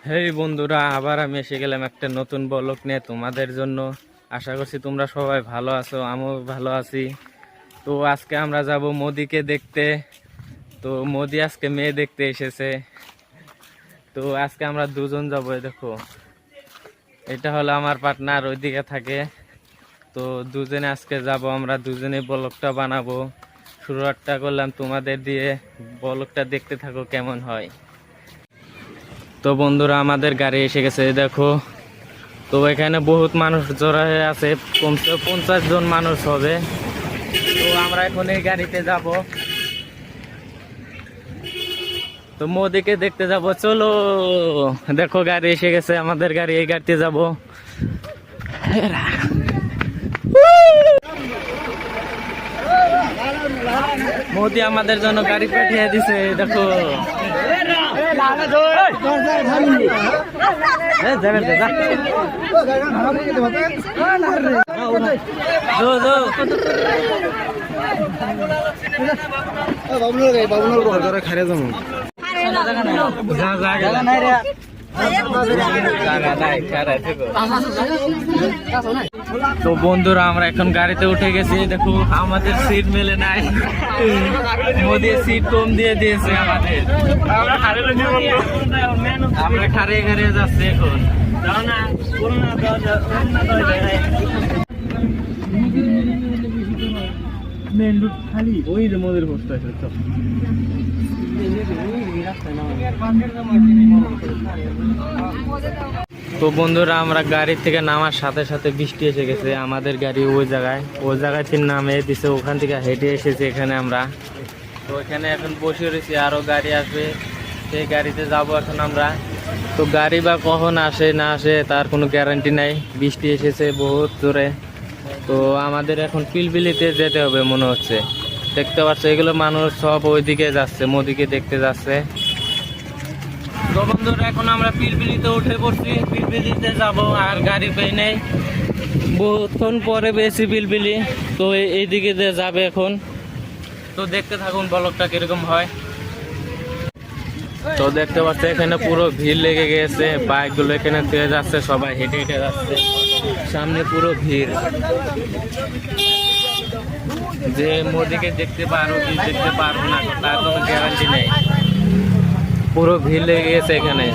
হেই বন্ধুরা, আবার আমি এসে গেলাম একটা নতুন ব্লগ নিয়ে তোমাদের জন্য। আশা করছি তোমরা সবাই ভালো আছো, আমিও ভালো আছি। তো আজকে আমরা যাব মোদিকে দেখতে। তো মোদি আজকে মেয়ে দেখতে এসেছে। তো আজকে আমরা দুজন যাবো। দেখো, এটা হলো আমার পার্টনার, ওইদিকে থাকে। তো দুজনে আজকে যাব, আমরা দুজনে ব্লগটা বানাবো। শুরুটা করলাম তোমাদের দিয়ে, ব্লগটা দেখতে থাকো কেমন হয়। তো বন্ধুরা, আমাদের গাড়ি এসে গেছে, দেখো। তো এখানে বহুত মানুষ জড়ো হয়ে আছে, কমসে 50 জন মানুষ হবে। তো আমরা এখন এই গাড়িতে যাব, তো মোদিকে দেখতে যাব। চলো, দেখো গাড়ি এসে গেছে, আমাদের গাড়ি, এই গাড়িতে যাব। মোদি আমাদের জন্য গাড়ি পাঠিয়ে দিছে, দেখো। তো বন্ধুরা, আমরা এখন গাড়িতে উঠে গেছি। দেখো, আমাদের সিট মেলে নাই, মোদি সিট কম দিয়ে দিয়েছে আমাদের। আমরা খারিয়ে খারিয়ে যাচ্ছি এখন। মেন রুট খালি, ওই যে মোদির পোস্ট আছে। তো বন্ধুরা, আমরা গাড়ি থেকে নামার সাথে সাথে বৃষ্টি এসে গেছে। আমাদের গাড়ি ওই জায়গায় থেকে নামে দিছে, ওখান থেকে হেঁটে এসেছে এখানে আমরা। তো এখানে এখন বসে রয়েছি, আরো গাড়ি আসবে, সেই গাড়িতে যাব এখন আমরা। তো গাড়ি বা কখন আসে না আসে তার কোনো গ্যারান্টি নাই, বৃষ্টি এসেছে বহুত জোরে। তো আমাদের এখন পিলপিলিতে যেতে হবে মনে হচ্ছে। দেখতে পাচ্ছ, এগুলো মানুষ সব ওইদিকে যাচ্ছে, মোদিকে দেখতে যাচ্ছে। তো বন্ধুরা, এখন আমরা পিলপিলিতে উঠে পড়ছি, পিলপিলিতে যাব। আর গাড়ি পেয়ে নেই, বহুক্ষণ পরে পেয়েছি পিলপিলি। তো এইদিকে যাবে এখন। তো দেখতে থাকুন ব্লগটা কিরকম হয়। তো দেখতে পাচ্ছ, এখানে পুরো ভিড় লেগে গেছে, বাইকগুলো এখানে থেকে যাচ্ছে, সবাই হেঁটে হেঁটে যাচ্ছে, সামনে পুরো ভিড়। যে মোদিকে দেখতে পারো কি দেখতে পারবো না তার কোনো গ্যারান্টি নেই, পুরো ভিড় লেগে গেছে এখানে।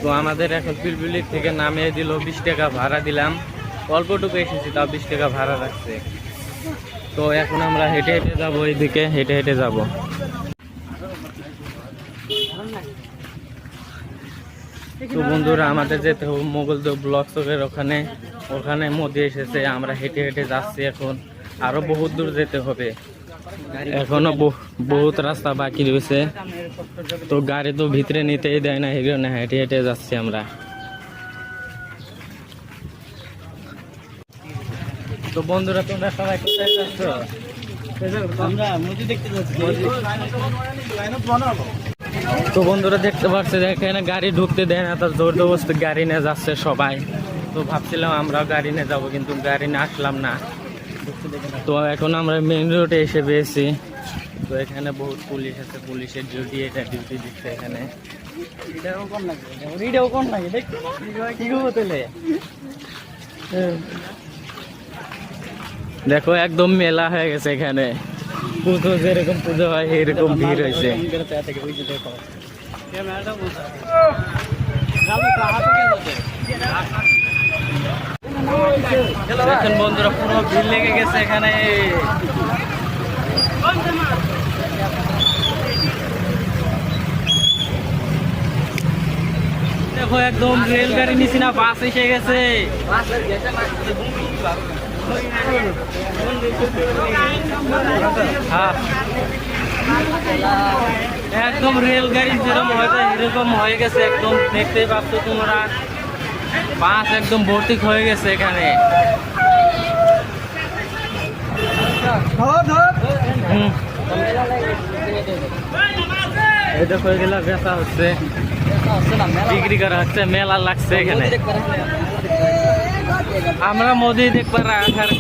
তো আমাদের এখন পিলপিলি থেকে নামিয়ে দিল, 20 টাকা ভাড়া দিলাম। অল্পটুকু এসেছি, তাও 20 টাকা ভাড়া রাখছে। তো এখন আমরা হেঁটে হেঁটে যাবো, এইদিকে হেঁটে হেঁটে যাবো। তো বন্ধুরা, আমাদের যেতে হবে মোগলদহ ব্লক চকের ওখানে মোদি এসেছে, আমরা হেঁটে হেঁটে যাচ্ছি এখন। আরো বহুত দূর যেতে হবে, এখনো বহুত রাস্তা বাকি রয়েছে। তো গাড়ি তো ভিতরে নিতেই দেয় না, হেঁটে হেঁটে যাচ্ছি আমরা। তো বন্ধুরা, তোমরা সবাই কোথায় যাচ্ছ? আমরা মোদি দেখতে যাচ্ছি। তো বন্ধুরা, দেখতে পাচ্ছি এখানে গাড়ি ঢুকতে দেয় না, তার জোরদস্তি গাড়ি নিয়ে যাচ্ছে সবাই। তো ভাবছিলাম আমরাও গাড়ি নিয়ে যাবো, কিন্তু গাড়ি নিয়ে আসলাম না। তো এখন আমরা মেইন রোডে এসে পেয়েছি। তো এখানে বহুত পুলিশ আছে, পুলিশের ডিউটি দিচ্ছে এখানে। দেখো, একদম মেলা হয়ে গেছে এখানে, পুজো যেরকম পুজো হয় এরকম ভিড় হয়েছে। দেখেন বন্ধুরা, পুরো ভিড় লেগে গেছে এখানে। দেখো, একদম রেলগাড়ি নিছি না, বাস এসে গেছে। হ্যাঁ, একদম রেলগাড়ি যেরকম হয়েছে এরকম হয়ে গেছে, একদম দেখতেই পাচ্ছ তোমরা, বাস একদম ভর্তি হয়ে গেছে এখানে। এই দেখো, এগুলা বেচা হচ্ছে, বিক্রি করা হচ্ছে, মেলা লাগছে এখানে। আমরা মোদি দেখবার আসার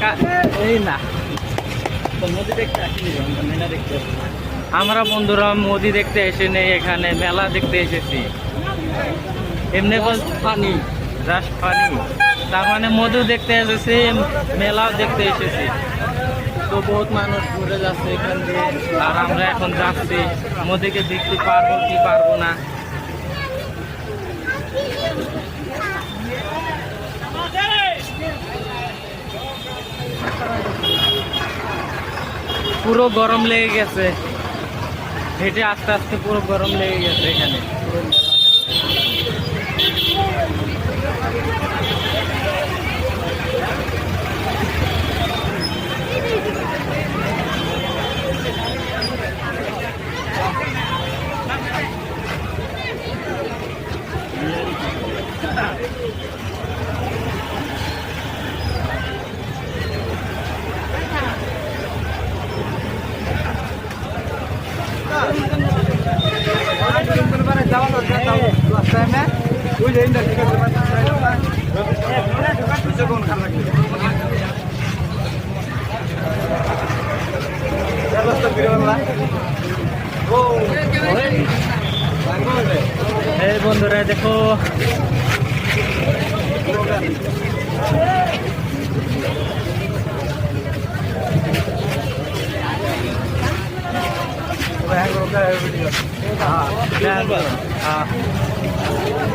এই না, আমরা বন্ধুরা মোদি দেখতে এসে নেই, এখানে মেলা দেখতে এসেছি। এমনি পানি, জাস্ট পানি, তার মানে মধু দেখতে এসেছি, মেলাও দেখতে এসেছি। তো বহুত মানুষ ঘুরে যাচ্ছে এখান দিয়ে, আর আমরা এখন যাচ্ছি। মোদিকে দেখতে পারবো কি পারবো না। পুরো গরম লেগে গেছে, হেঁটে আস্তে আস্তে পুরো গরম লেগে গেছে এখানে। এই বন্ধুরা দেখো,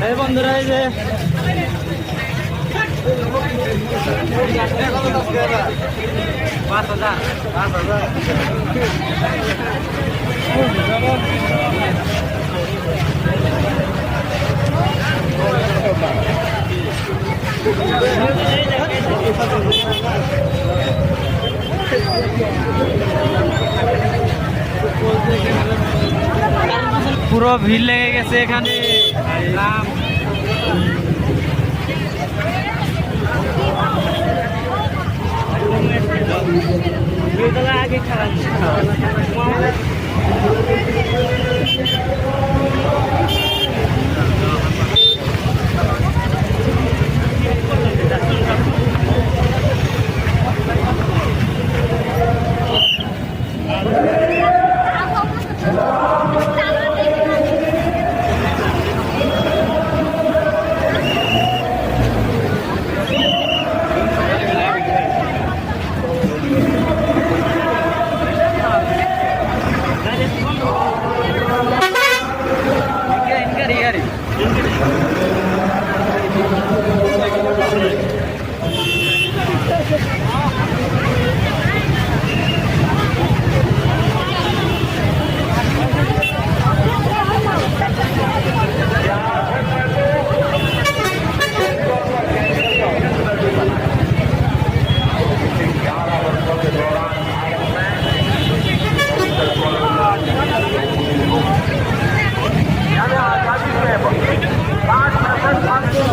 এই বন্ধুরা এই যে পুরো ভিড় লেগে গেছে এখানে। আগে খারাপ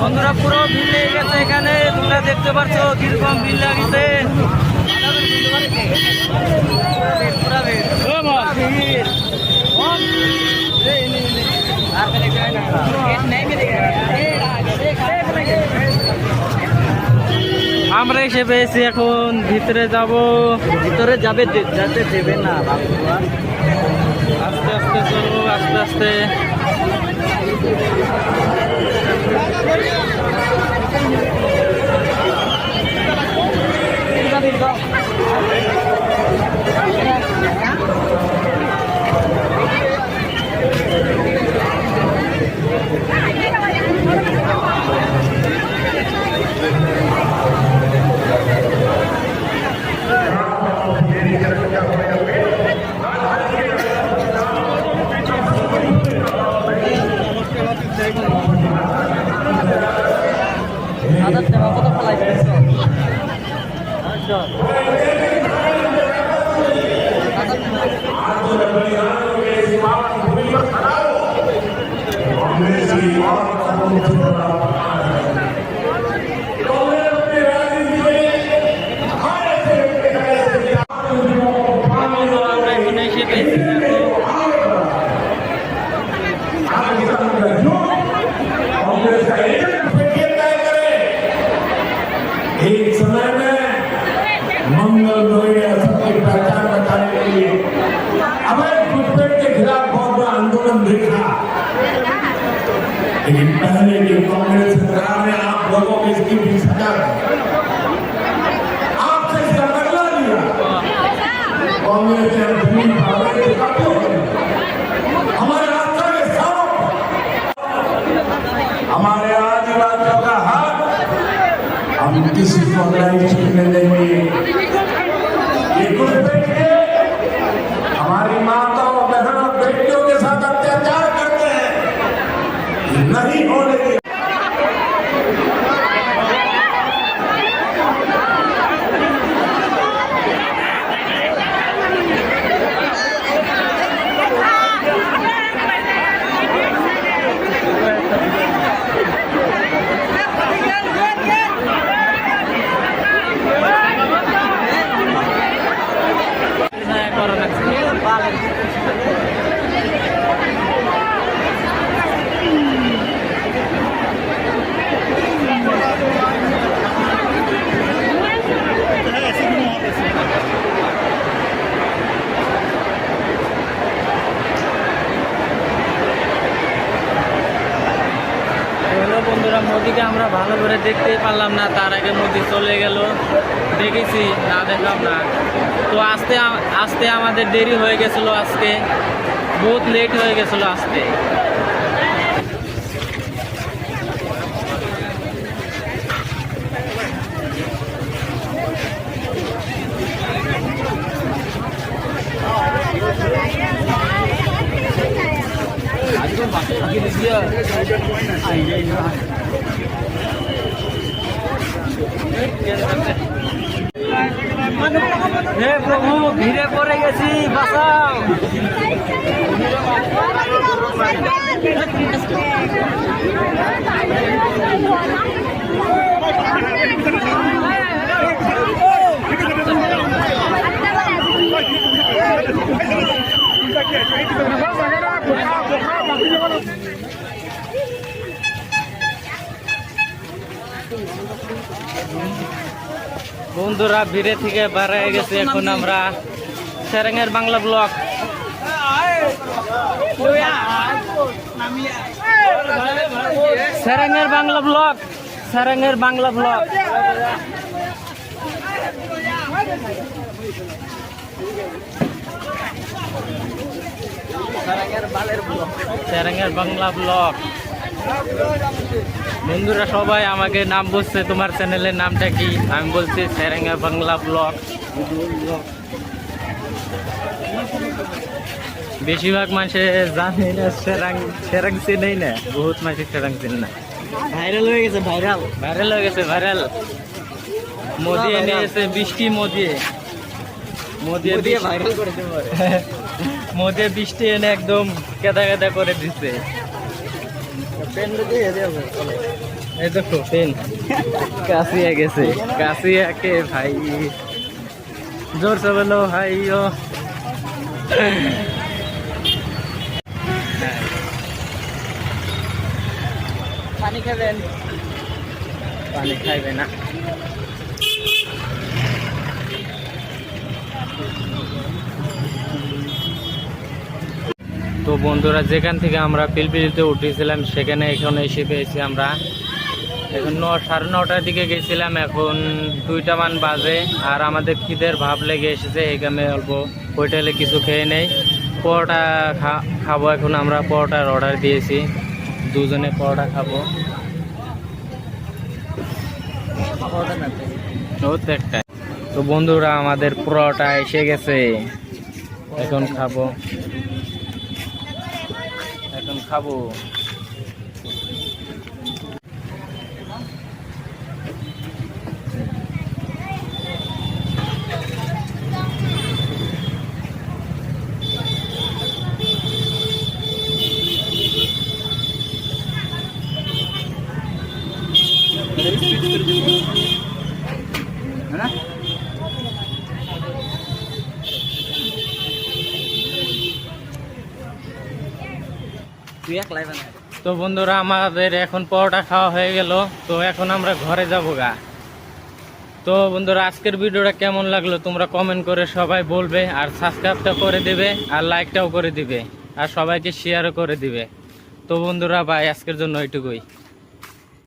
বন্ধুরা পুরো ভিড় লেগে গেছে এখানে, তোমরা দেখতে পাচ্ছ কিরকম ভিড় লাগছে। আমরা এসে পেয়েছি, এখন ভিতরে যাব। ভিতরে যাবে, যাতে দেবে না, আস্তে আস্তে চলো, আস্তে আস্তে। एक समय में ভালো করে দেখতেই পারলাম না, তার আগে নদী চলে গেল। দেখেছি না, দেখলাম না। তো আস্তে আস্তে আমাদের দেরি হয়ে গেছিল, আজকে বহুত লেট হয়ে গেছিল আজকে। হে প্রভু, ভিড়ে পড়ে গেছি, বাঁচাও। বন্ধুরা ভিড়ে থেকে বার হয়ে গেছে, এখন আমরা সেরেঙ্গের বাংলা ব্লক। সেরেঙ্গের বাংলা ব্লক, সেরেঙ্গের বাংলা ব্লক। সেরেঙ্গের বাংলা ব্লক। বন্ধুরা সবাই আমাকে নাম বলছে, তোমার চ্যানেলের নামটা কি? আমি বলছি সেরেঙ্গের বাংলা ব্লগ। বেশিরভাগ মানুষে জানে না, সেরাং চিনেই না, বহুত মানুষ সেরাং চিনে না। ভাইরাল হয়ে গেছে, ভাইরাল ভাইরাল হয়ে গেছে, ভাইরাল। মোদি এনে এসে বৃষ্টি, মোদি ভাইরাল করে দিতে পারে। মোদি বৃষ্টি এনে একদম কেদা কেদা করে দিচ্ছে। এই দেখো পেন কাশিয়া গেছে, কাশিয়াকে ভাই জোর সে বলো ভাই। ও পানি খাবেন? পানি খাইবে না। তো বন্ধুরা যেখান থেকে আমরা পিলপিলিতে উঠেছিলাম সেখানে এখন এসে পেয়েছি আমরা। এখন 9:30টার দিকে গেছিলাম, এখন 2টা মান বাজে। আর আমাদের খিদের ভাব লেগে এসেছে, এখানে অল্প হোটেলে কিছু খেয়ে নেই। পরোটা খাবো এখন আমরা, পরোটার অর্ডার দিয়েছি, দুজনে পরোটা খাবো। একটা তো বন্ধুরা আমাদের পরোটা এসে গেছে, এখন খাবো, এখন খাবো। তো বন্ধুরা আমাদের এখন পরোটা খাওয়া হয়ে গেল, তো এখন আমরা ঘরে যাবো গা। তো বন্ধুরা আজকের ভিডিওটা কেমন লাগলো তোমরা কমেন্ট করে সবাই বলবে, আর সাবস্ক্রাইবটা করে দিবে, আর লাইকটাও করে দিবে, আর সবাইকে শেয়ারও করে দিবে। তো বন্ধুরা ভাই আজকের জন্য এইটুকুই।